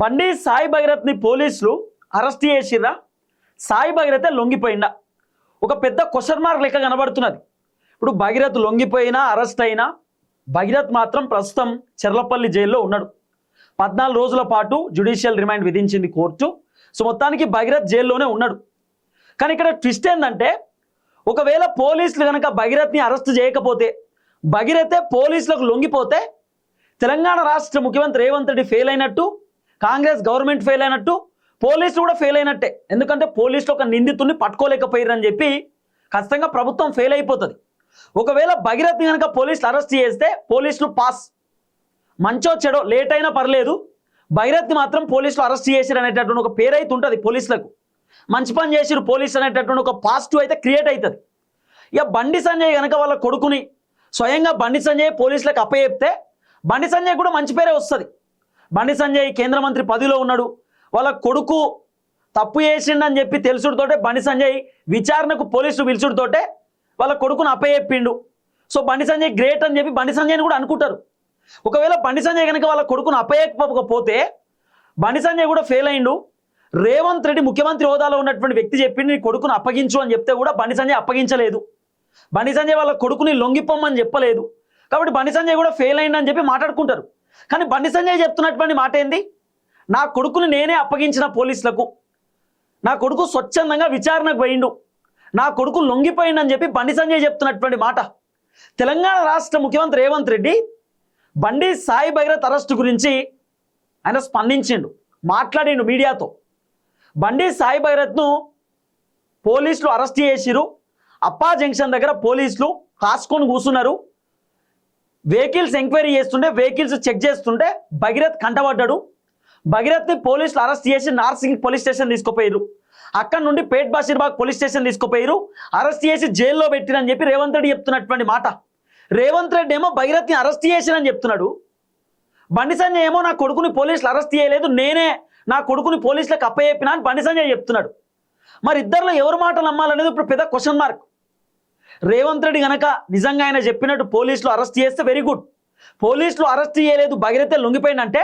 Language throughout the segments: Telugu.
బండి సాయి భగీరథ్ని పోలీసులు అరెస్ట్ చేసిర్రా? సాయి భగీరథే లొంగిపోయిందా? ఒక పెద్ద క్వశ్చన్ మార్క్ లెక్క కనబడుతున్నది. ఇప్పుడు భగీరథ్ లొంగిపోయినా అరెస్ట్ అయినా భగీరథ్ మాత్రం ప్రస్తుతం చెర్లపల్లి జైల్లో ఉన్నాడు. 14 రోజుల పాటు జ్యుడిషియల్ రిమాండ్ విధించింది కోర్టు. సో మొత్తానికి భగీరథ్ జైల్లోనే ఉన్నాడు. కానీ ఇక్కడ ట్విస్ట్ ఏంటంటే, ఒకవేళ పోలీసులు కనుక భగీరథ్ని అరెస్ట్ చేయకపోతే, భగీరథే పోలీసులకు లొంగిపోతే తెలంగాణ రాష్ట్ర ముఖ్యమంత్రి రేవంత్ రెడ్డి ఫెయిల్ అయినట్టు, కాంగ్రెస్ గవర్నమెంట్ ఫెయిల్ అయినట్టు, పోలీసులు కూడా ఫెయిల్ అయినట్టే. ఎందుకంటే పోలీసులు ఒక నిందితుడిని పట్టుకోలేకపోయారని చెప్పి ఖచ్చితంగా ప్రభుత్వం ఫెయిల్ అయిపోతుంది. ఒకవేళ భగీరథ్ని కనుక పోలీసులు అరెస్ట్ చేస్తే పోలీసులు పాస్, మంచో చెడో లేట్ అయినా పర్లేదు, భగీరథ్ని మాత్రం పోలీసులు అరెస్ట్ చేసిరు అనేటటువంటి ఒక పేరు అయితే ఉంటుంది పోలీసులకు. మంచి పని చేసిరు పోలీసులు అనేటటువంటి ఒక పాజిటివ్ అయితే క్రియేట్ అవుతుంది. ఇక బండి సంజయ్ కనుక వాళ్ళ కొడుకుని స్వయంగా బండి సంజయ్ పోలీసులకు అప్పచెప్తే బండి సంజయ్ కూడా మంచి పేరే వస్తుంది. బండి సంజయ్ కేంద్ర మంత్రి పదవిలో ఉన్నాడు, వాళ్ళ కొడుకు తప్పు చేసిండని చెప్పి తెలుసుడుతోటే బండి సంజయ్ విచారణకు పోలీసులు పిలుచుడుతోటే వాళ్ళ కొడుకును అప్పచెప్పిండు. సో బండి సంజయ్ గ్రేట్ అని చెప్పి బండి సంజయ్ని కూడా అనుకుంటారు. ఒకవేళ బండి సంజయ్ కనుక వాళ్ళ కొడుకును అప్పచెప్పకపోతే బండి సంజయ్ కూడా ఫెయిల్ అయిండు. రేవంత్ రెడ్డి ముఖ్యమంత్రి హోదాలో ఉన్నటువంటి వ్యక్తి చెప్పిండు నీ కొడుకును అప్పగించు అని చెప్తే కూడా బండి సంజయ్ అప్పగించలేదు. బండి సంజయ్ వాళ్ళ కొడుకుని లొంగిపోమ్మని చెప్పలేదు. కాబట్టి బండి సంజయ్ కూడా ఫెయిల్ అయిందని చెప్పి మాట్లాడుకుంటారు. కానీ బండి సంజయ్ చెప్తున్నటువంటి మాట ఏంది? నా కొడుకుని నేనే అప్పగించిన పోలీసులకు, నా కొడుకు స్వచ్ఛందంగా విచారణకు పోయిండు, నా కొడుకు లొంగిపోయిండని చెప్పి బండి సంజయ్ చెప్తున్నటువంటి మాట. తెలంగాణ రాష్ట్ర ముఖ్యమంత్రి రేవంత్ రెడ్డి బండి సాయి భగీరథ్ అరెస్టు గురించి ఆయన స్పందించిండు, మాట్లాడిండు మీడియాతో. బండి సాయి భగీరథ్ను పోలీసులు అరెస్ట్ చేసిరు. అప్పా జంక్షన్ దగ్గర పోలీసులు కాసుకొని కూర్చున్నారు. వెహికల్స్ ఎంక్వైరీ చేస్తుంటే, వెహికల్స్ చెక్ చేస్తుంటే భగీరథ్ కంటపడ్డాడు. భగీరథ్ని పోలీసులు అరెస్ట్ చేసి నార్సింగ్ పోలీస్ స్టేషన్ తీసుకుపోయారు. అక్కడ నుండి పేట్ బషీర్బాగ్ పోలీస్ స్టేషన్ తీసుకుపోయారు. అరెస్ట్ చేసి జైల్లో పెట్టిరని చెప్పి రేవంత్ రెడ్డి చెప్తున్నటువంటి మాట. రేవంత్ రెడ్డి ఏమో భగీరథ్ని అరెస్ట్ చేసిరని చెప్తున్నాడు. బండి సంజయ్ ఏమో నా కొడుకుని పోలీసులు అరెస్ట్ చేయలేదు, నేనే నా కొడుకుని పోలీసులకు అప్పచెప్పినా అని బండి సంజయ్ చెప్తున్నాడు. మరి ఇద్దరిలో ఎవరు మాటలు నమ్మాలనేది ఇప్పుడు పెద్ద క్వశ్చన్ మార్క్. రేవంత్ రెడ్డి గనక నిజంగా ఆయన చెప్పినట్టు పోలీసులు అరెస్ట్ చేస్తే వెరీ గుడ్. పోలీసులు అరెస్ట్ చేయలేదు, భగీరథే లొంగిపోయిందంటే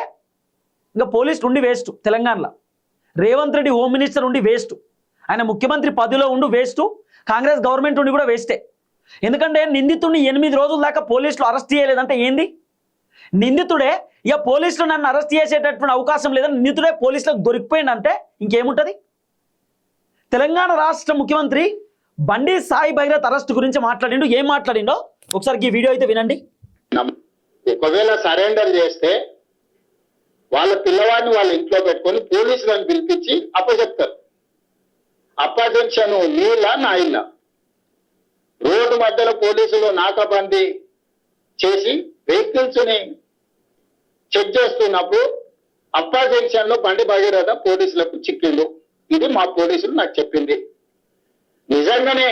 ఇంకా పోలీసులు ఉండి వేస్ట్. తెలంగాణలో రేవంత్ రెడ్డి హోమ్ మినిస్టర్ ఉండి వేస్ట్, ఆయన ముఖ్యమంత్రి పదవిలో ఉండి వేస్ట్, కాంగ్రెస్ గవర్నమెంట్ ఉండి కూడా వేస్టే. ఎందుకంటే నిందితుడిని 8 రోజుల దాకా పోలీసులు అరెస్ట్ చేయలేదంటే ఏంది? నిందితుడే ఇక పోలీసులు నన్ను అరెస్ట్ చేసేటటువంటి అవకాశం లేదని నిందితుడే పోలీసులకు దొరికిపోయిందంటే ఇంకేముంటుంది? తెలంగాణ రాష్ట్ర ముఖ్యమంత్రి బండి సాయి భగీరథ్ అరెస్ట్ గురించి మాట్లాడిండు. ఏం మాట్లాడిండో ఒకసారి ఈ వీడియో అయితే వినండి. ఒకవేళ సరెండర్ చేస్తే వాళ్ళ పిల్లవాడిని వాళ్ళ ఇంట్లో పెట్టుకొని పోలీసులను పిలిపించి అప్పచెప్తారు. అప్పజెన్షన్ నీళ్ళ నా ఇళ్ళ రోడ్డు మధ్యలో పోలీసులు నాకాబందీ చేసి వెహికల్స్ ని చెక్ చేస్తున్నప్పుడు అప్పా జంక్షన్ లో బండి భగీరథ పోలీసులకు చిక్కిండు. ఇది మా పోలీసులు నాకు చెప్పింది. నిజంగానే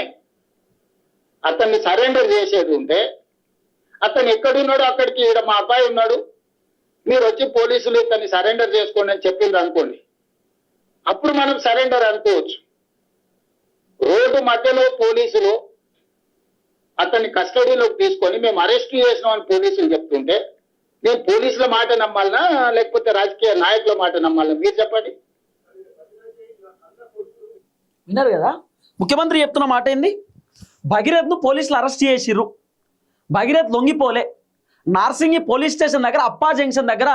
అతన్ని సరెండర్ చేసేది ఉంటే అతను ఎక్కడున్నాడు అక్కడికి ఈడ మా అబ్బాయి ఉన్నాడు, మీరు వచ్చి పోలీసులు ఇతన్ని సరెండర్ చేసుకోండి అని చెప్పింది అనుకోండి, అప్పుడు మనం సరెండర్ అనుకోవచ్చు. రోడ్డు మధ్యలో పోలీసులు అతన్ని కస్టడీలోకి తీసుకొని మేము అరెస్ట్ చేసినాం అని పోలీసులు చెప్తుంటే నేను పోలీసుల మాట నమ్మాలనా లేకపోతే రాజకీయ నాయకుల మాట నమ్మాలనా? మీరు చెప్పండి. విన్నారు కదా ముఖ్యమంత్రి చెప్తున్న మాట ఏంది? భగీరథ్ను పోలీసులు అరెస్ట్ చేసిర్రు, భగీరథ్ లొంగిపోలే. నార్సింగి పోలీస్ స్టేషన్ దగ్గర అప్పా జంక్షన్ దగ్గర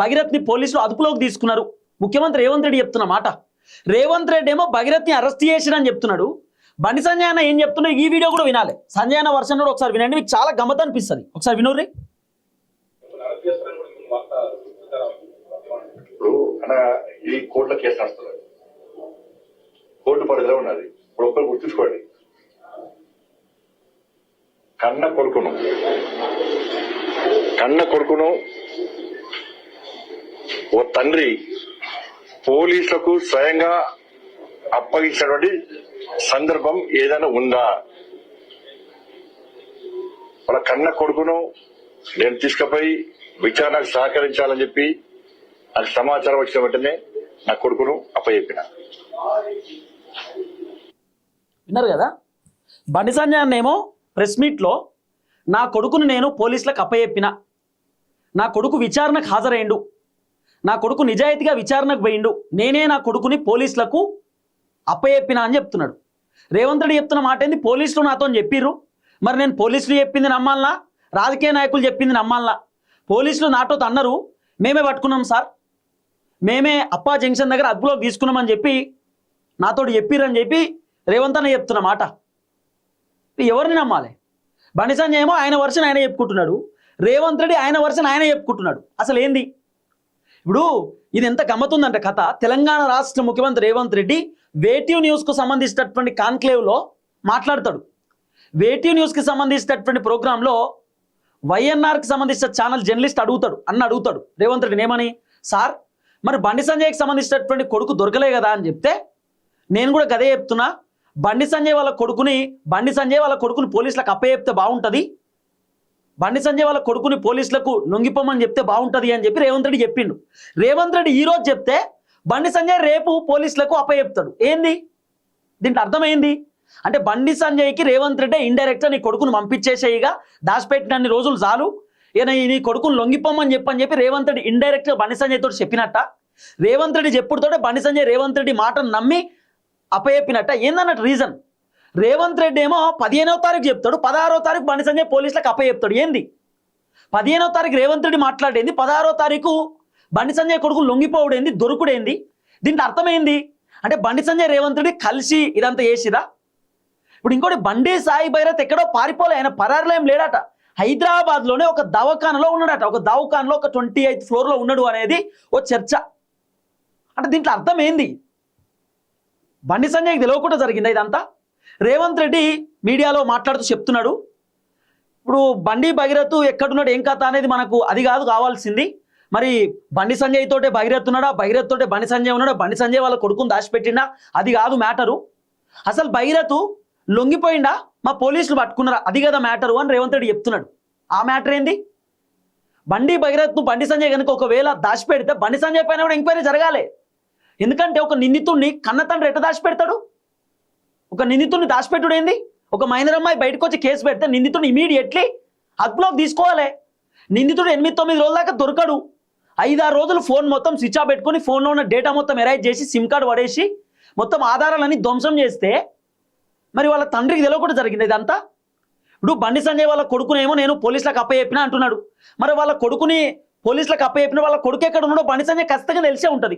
భగీరథ్ని పోలీసులు అదుపులోకి తీసుకున్నారు. ముఖ్యమంత్రి రేవంత్ రెడ్డి చెప్తున్న మాట. రేవంత్ రెడ్డి ఏమో భగీరథ్ని అరెస్ట్ చేసిరని చెప్తున్నాడు. బండి సంజయ్ అన్న ఏం చెప్తున్నా ఈ వీడియో కూడా వినాలి. సంజయ్ అన్న వర్షన్ కూడా ఒకసారి వినండి, మీకు చాలా గమ్మత్ అనిపిస్తుంది. ఒకసారి వినూరి. ఈ కోర్టులో కేసు నడుస్తుంది, కోర్టు పరిధిలో ఉన్నది. ఇప్పుడు ఒక్కరు గుర్తుంచుకోండి, కన్న కొడుకును ఓ తండ్రి పోలీసులకు స్వయంగా అప్పగించినటువంటి సందర్భం ఏదైనా ఉందా? వాళ్ళ కన్న కొడుకును నేను తీసుకుపోయి విచారణకు సహకరించాలని చెప్పి నాకు సమాచారం వచ్చిన వెంటనే నా కొడుకును అప్పచెప్పిన. విన్నారు కదా బండి సంజయ్ అన్నేమో ప్రెస్ మీట్లో నా కొడుకును నేను పోలీసులకు అప్పచెప్పిన, నా కొడుకు విచారణకు హాజరైండు, నా కొడుకు నిజాయితీగా విచారణకు పోయిండు, నేనే నా కొడుకుని పోలీసులకు అప్పచెప్పినా అని చెప్తున్నాడు. రేవంత్ రెడ్డి చెప్తున్న మాట ఏంది? పోలీసులు నాతో చెప్పిర్రు, మరి నేను పోలీసులు చెప్పింది నమ్మాలనా, రాజకీయ నాయకులు చెప్పింది నమ్మాలనా? పోలీసులు నాతో అన్నారు, మేమే పట్టుకున్నాం సార్, మేమే అప్పా జంక్షన్ దగ్గర అదుపులోకి తీసుకున్నామని చెప్పి నాతోటి చెప్పిర్రని చెప్పి రేవంత్ అన్న చెప్తున్న మాట. ఎవరిని నమ్మాలి? బండి సంజయ్ ఏమో ఆయన వర్షన్ ఆయన చెప్పుకుంటున్నాడు, రేవంత్ రెడ్డి ఆయన వర్షన్ ఆయన చెప్పుకుంటున్నాడు. అసలు ఏంది ఇప్పుడు? ఇది ఎంత గమ్మతుందంటే కథ, తెలంగాణ రాష్ట్ర ముఖ్యమంత్రి రేవంత్ రెడ్డి వేటివ్ న్యూస్కు సంబంధించినటువంటి కాన్క్లేవ్లో మాట్లాడతాడు. వేటివ్ న్యూస్కి సంబంధించినటువంటి ప్రోగ్రాంలో వైఎన్ఆర్కి సంబంధించిన ఛానల్ జర్నలిస్ట్ అడుగుతాడు రేవంత్ రెడ్డిని ఏమని, సార్ మరి బండి సంజయ్కి సంబంధించినటువంటి కొడుకు దొరకలే కదా అని చెప్తే, నేను కూడా గదే చెప్తున్నా, బండి సంజయ్ వాళ్ళ కొడుకుని పోలీసులకు అప్పచెప్తే బాగుంటుంది, బండి సంజయ్ వాళ్ళ కొడుకుని పోలీసులకు లొంగిపోమని చెప్తే బాగుంటుంది అని చెప్పి రేవంత్ రెడ్డి చెప్పిండు. రేవంత్ రెడ్డి ఈరోజు చెప్తే బండి సంజయ్ రేపు పోలీసులకు అప్పచెప్తాడు. ఏంది దీంట్లో అర్థమైంది? అంటే బండి సంజయ్కి రేవంత్ రెడ్డి ఇండైరెక్ట్గా నీ కొడుకును పంపించేసేయిగా, దాచిపెట్టినన్ని రోజులు చాలు, ఈయన నీ కొడుకును లొంగిపోమని చెప్పి రేవంత్ రెడ్డి ఇండైరెక్ట్గా బండి సంజయ్ తోటి చెప్పినట్ట. రేవంత్ రెడ్డి చెప్పుడుతోటే బండి సంజయ్ రేవంత్ రెడ్డి మాటను నమ్మి అప్పచెప్పినట్ట. ఏందన్నట్టు రీజన్? రేవంత్ రెడ్డి ఏమో 15వ తారీఖు చెప్తాడు, 16వ తారీఖు బండి సంజయ్ పోలీసులకు అప్పచెప్తాడు. ఏంది 15వ తారీఖు రేవంత్ రెడ్డి మాట్లాడేంది, 16వ తారీఖు బండి సంజయ్ కొడుకు లొంగిపోవుడేంది, దొరుకుడేంది? దీంట్లో అర్థమైంది అంటే బండి సంజయ్ రేవంత్ రెడ్డి కలిసి ఇదంతా చేసిరా. ఇప్పుడు ఇంకోటి, బండి సాయి భైరత్ ఎక్కడో పారిపోలే, ఆయన పరారులో ఏం లేడట, హైదరాబాద్లోనే ఒక దవాఖానలో ఉన్నాడట, ఒక దవాఖానలో ఒక 28th ఫ్లోర్లో ఉన్నాడు అనేది ఓ చర్చ. అంటే దీంట్లో అర్థం ఏంది? బండి సంజయ్కి తెలియకుండా జరిగిందా ఇదంతా? రేవంత్ రెడ్డి మీడియాలో మాట్లాడుతూ చెప్తున్నాడు, ఇప్పుడు బండి భగీరథ్ ఎక్కడున్నాడు ఏం కథ అనేది మనకు అది కాదు కావాల్సింది, మరి బండి సంజయ్ తోటే భగీరథ్ ఉన్నాడా, భగీరథ్ తోటే బండి సంజయ్ ఉన్నాడా, బండి సంజయ్ వాళ్ళ కొడుకుని దాచిపెట్టిండా, అది కాదు మ్యాటరు. అసలు భగీరథ్ లొంగిపోయిండా, మా పోలీసులు పట్టుకున్నారా, అది కదా మ్యాటరు అని రేవంత్ రెడ్డి చెప్తున్నాడు. ఆ మ్యాటర్ ఏంది? బండి భగీరథ్ను బండి సంజయ్ కనుక ఒకవేళ దాచిపెడితే బండి సంజయ్ పైన కూడా ఎంక్వైరీ జరగాలి. ఎందుకంటే ఒక నిందితుడిని కన్న తండ్రి ఎట్ట దాచిపెడతాడు? ఒక నిందితుడిని దాచిపెట్టుడు ఏంది? ఒక మైనర్ అమ్మాయి బయటకు వచ్చి కేసు పెడితే నిందితుడిని ఇమీడియట్లీ అదుపులోకి తీసుకోవాలి. నిందితుడు 8-9 రోజుల దాకా దొరకడు. 5-6 రోజులు ఫోన్ మొత్తం స్విచ్ ఆఫ్ పెట్టుకుని ఫోన్లో ఉన్న డేటా మొత్తం ఎరైజ్ చేసి సిమ్ కార్డు పడేసి మొత్తం ఆధారాలన్నీ ధ్వంసం చేస్తే మరి వాళ్ళ తండ్రికి తెలియకుండా జరిగింది ఇదంతా. ఇప్పుడు బండి సంజయ్ వాళ్ళ కొడుకునేమో నేను పోలీసులకు అప్పచెప్పినా అంటున్నాడు, మరి వాళ్ళ కొడుకుని పోలీసులకు అప్పచెప్పిన వాళ్ళ కొడుకు ఎక్కడ ఉన్నాడో బండి సంజయ్ ఖచ్చితంగా తెలిసే ఉంటుంది.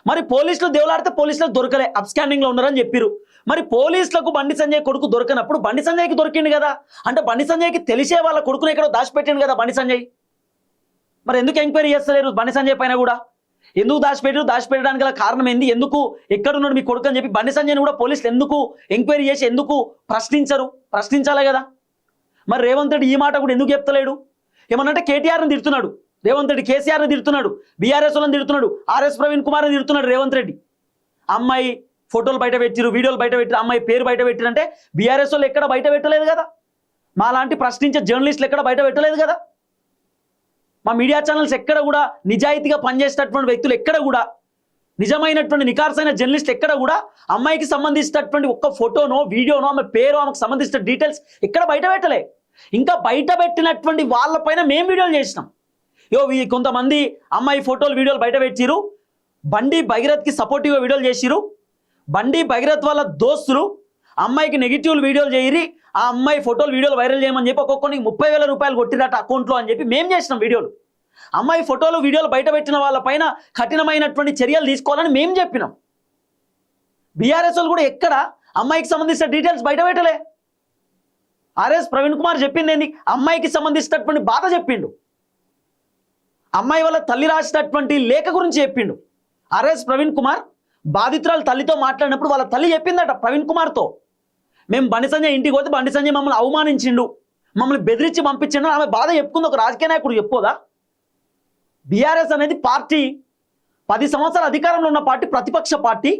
మరి పోలీసులు దేవులాడితే పోలీసులకు దొరకలే, అబ్స్కాండింగ్లో ఉన్నారని చెప్పిరు. మరి పోలీసులకు బండి సంజయ్ కొడుకు దొరకనప్పుడు బండి సంజయ్కి దొరికింది కదా, అంటే బండి సంజయ్కి తెలిసే వాళ్ళ కొడుకుని ఎక్కడో దాచిపెట్టిండు కదా బండి సంజయ్. మరి ఎందుకు ఎంక్వైరీ చేస్తలేరు బండి సంజయ్ పైన కూడా? ఎందుకు దాచిపెట్టడానికి గల కారణం ఏంది? ఎందుకు ఎక్కడున్నాడు మీ కొడుకు అని చెప్పి బండి సంజయ్ని కూడా పోలీసులు ఎందుకు ఎంక్వైరీ చేసి ఎందుకు ప్రశ్నించాలి కదా. మరి రేవంత్ రెడ్డి ఈ మాట కూడా ఎందుకు చెప్తలేడు? ఏమన్నంటే కేటీఆర్ని తిడుతున్నాడు రేవంత్ రెడ్డి, కేసీఆర్ని తిడుతున్నాడు, బీఆర్ఎస్ వాళ్ళని తిడుతున్నాడు, ఆర్ఎస్ ప్రవీణ్ కుమార్ని తిడుతున్నాడు రేవంత్ రెడ్డి. అమ్మాయి ఫోటోలు బయట పెట్టిరు, వీడియోలు బయట పెట్టిరు, అమ్మాయి పేరు బయట పెట్టిరంటే బీఆర్ఎస్ వాళ్ళు ఎక్కడ బయట పెట్టలేదు కదా, మా లాంటి ప్రశ్నించే జర్నలిస్టులు ఎక్కడ బయట పెట్టలేదు కదా, మా మీడియా ఛానల్స్ ఎక్కడ కూడా నిజాయితీగా పనిచేసేటటువంటి వ్యక్తులు ఎక్కడ కూడా, నిజమైనటువంటి నికార్సైన జర్నలిస్ట్ ఎక్కడ కూడా అమ్మాయికి సంబంధించినటువంటి ఒక్క ఫోటోనో వీడియోనో ఆమె పేరు ఆమెకు సంబంధించిన డీటెయిల్స్ ఎక్కడ బయట పెట్టలే. ఇంకా బయట పెట్టినటువంటి వాళ్ళపైన మేము వీడియోలు చేసినాం. కొంతమంది అమ్మాయి ఫోటోలు వీడియోలు బయట పెట్టిరు, బండి భగీరథ్కి సపోర్టివ్గా వీడియోలు చేసిరు, బండి భగీరథ్ వాళ్ళ దోస్తులు అమ్మాయికి నెగిటివ్ వీడియోలు చేయరి, ఆ అమ్మాయి ఫోటోలు వీడియోలు వైరల్ చేయమని చెప్పి ఒక్కొక్కరికి 30,000 రూపాయలు కొట్టిరట అకౌంట్లో అని చెప్పి మేము చేసినాం వీడియోలు. అమ్మాయి ఫోటోలు వీడియోలు బయట పెట్టిన వాళ్ళపైన కఠినమైనటువంటి చర్యలు తీసుకోవాలని మేము చెప్పినాం. బీఆర్ఎస్ వాళ్ళు కూడా ఎక్కడ అమ్మాయికి సంబంధించిన డీటెయిల్స్ బయట పెట్టలే. ఆర్ఎస్ ప్రవీణ్ కుమార్ చెప్పింది ఏంది? అమ్మాయికి సంబంధించినటువంటి బాధ చెప్పిండు, అమ్మాయి వాళ్ళ తల్లి రాసినటువంటి లేఖ గురించి చెప్పిండు. ఆర్ఎస్ ప్రవీణ్ కుమార్ బాధితురాలు తల్లితో మాట్లాడినప్పుడు వాళ్ళ తల్లి చెప్పిందట ప్రవీణ్ కుమార్తో, మేము బండి సంజయ్ ఇంటికి పోతే బండి సంజయ్ మమ్మల్ని అవమానించిండు, మమ్మల్ని బెదిరించి పంపించిండు, ఆమె బాధ చెప్పుకుంది. ఒక రాజకీయ నాయకుడు చెప్పుకోదా? బీఆర్ఎస్ అనేది పార్టీ 10 సంవత్సరాల అధికారంలో ఉన్న పార్టీ, ప్రతిపక్ష పార్టీ.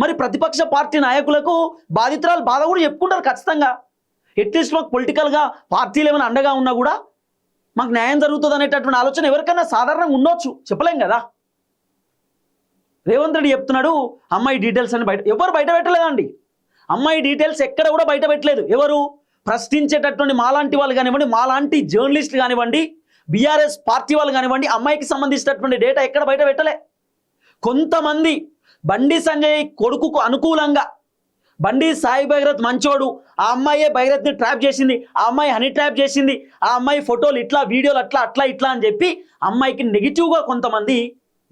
మరి ప్రతిపక్ష పార్టీ నాయకులకు బాధితురాలు బాధ కూడా చెప్పుకుంటారు ఖచ్చితంగా. అట్లీస్ట్ మాకు పొలిటికల్గా పార్టీలు ఏమైనా అండగా ఉన్నా కూడా మాకు న్యాయం జరుగుతుంది అనేటటువంటి ఆలోచన ఎవరికైనా సాధారణంగా ఉండొచ్చు, చెప్పలేం కదా. రేవంత్ రెడ్డి చెప్తున్నాడు అమ్మాయి డీటెయిల్స్ అని ఎవరు బయట పెట్టలేదండి. అమ్మాయి డీటెయిల్స్ ఎక్కడ కూడా బయట పెట్టలేదు. ఎవరు ప్రశ్నించేటటువంటి మాలాంటి వాళ్ళు కానివ్వండి, మాలాంటి జర్నలిస్టులు కానివ్వండి, బీఆర్ఎస్ పార్టీ వాళ్ళు కానివ్వండి అమ్మాయికి సంబంధించినటువంటి డేటా ఎక్కడ బయట పెట్టలే. కొంతమంది బండి సంజయ్ కొడుకుకు అనుకూలంగా బండి సాయి భగీరథ్ మంచోడు, ఆ అమ్మాయే భగీరథ్ని ట్రాప్ చేసింది, ఆ అమ్మాయి హనీ ట్రాప్ చేసింది, ఆ అమ్మాయి ఫోటోలు ఇట్లా వీడియోలు అట్లా ఇట్లా అని చెప్పి అమ్మాయికి నెగిటివ్గా కొంతమంది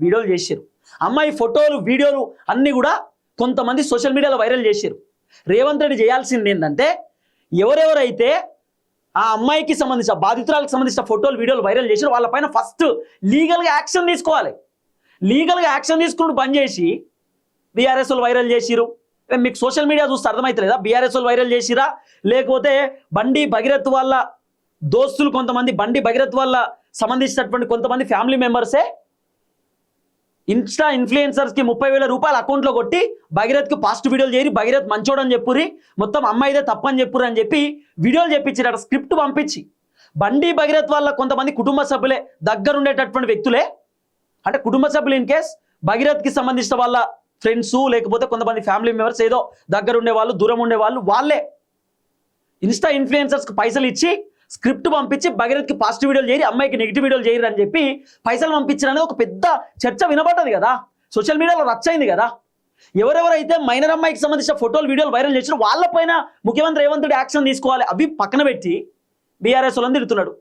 వీడియోలు చేశారు. అమ్మాయి ఫోటోలు వీడియోలు అన్నీ కూడా కొంతమంది సోషల్ మీడియాలో వైరల్ చేశారు. రేవంత్ రెడ్డి చేయాల్సింది ఏంటంటే ఎవరెవరైతే ఆ అమ్మాయికి సంబంధించిన బాధితురాలకు సంబంధించిన ఫోటోలు వీడియోలు వైరల్ చేశారు వాళ్ళపైన ఫస్ట్ లీగల్గా యాక్షన్ తీసుకోవాలి. లీగల్గా యాక్షన్ తీసుకుంటూ బంద్ చేసి బీఆర్ఎస్ వాళ్ళు వైరల్ చేసిరు, మీకు సోషల్ మీడియా చూస్తే అర్థమవుతలేదా బీఆర్ఎస్ వాళ్ళు వైరల్ చేసిరా లేకపోతే బండి భగీరథ్ వాళ్ళ దోస్తులు కొంతమంది బండి భగీరథ్ వాళ్ళ సంబంధించినటువంటి కొంతమంది ఫ్యామిలీ మెంబర్సే ఇన్స్టా ఇన్ఫ్లుయెన్సర్స్కి 30,000 రూపాయలు అకౌంట్లో కొట్టి భగీరథ్కి పాజిటివ్ వీడియోలు చేయరి, భగీరథ్ మంచోడని చెప్పురి, మొత్తం అమ్మాయిదే తప్పని చెప్పురు అని చెప్పి వీడియోలు చెప్పించారు. స్క్రిప్ట్ పంపించి బండి భగీరథ్ వాళ్ళ కొంతమంది కుటుంబ సభ్యులే దగ్గరుండేటటువంటి వ్యక్తులే, అంటే కుటుంబ సభ్యులు ఇన్ కేస్ భగీరథ్కి సంబంధించిన వాళ్ళ ఫ్రెండ్స్ లేకపోతే కొంతమంది ఫ్యామిలీ మెంబర్స్ ఏదో దగ్గర ఉండేవాళ్ళు దూరం ఉండేవాళ్ళు వాళ్ళే ఇన్స్టా ఇన్ఫ్లుయెన్సర్స్కి పైసలు ఇచ్చి స్క్రిప్ట్ పంపించి భగీరథ్కి పాజిటివ్ వీడియోలు చేయరి, అమ్మాయికి నెగిటివ్ వీడియోలు చేయరు అని చెప్పి పైసలు పంపించారనేది ఒక పెద్ద చర్చ వినబడ్డది కదా, సోషల్ మీడియాలో రచ్చయింది కదా. ఎవరెవరైతే మైనర్ అమ్మాయికి సంబంధించిన ఫోటోలు వీడియోలు వైరల్ చేసినా వాళ్ళపైన ముఖ్యమంత్రి రేవంత్ రెడ్డి యాక్షన్ తీసుకోవాలి. అవి పక్కన పెట్టి బీఆర్ఎస్ వాళ్ళని తిడుతున్నాడు.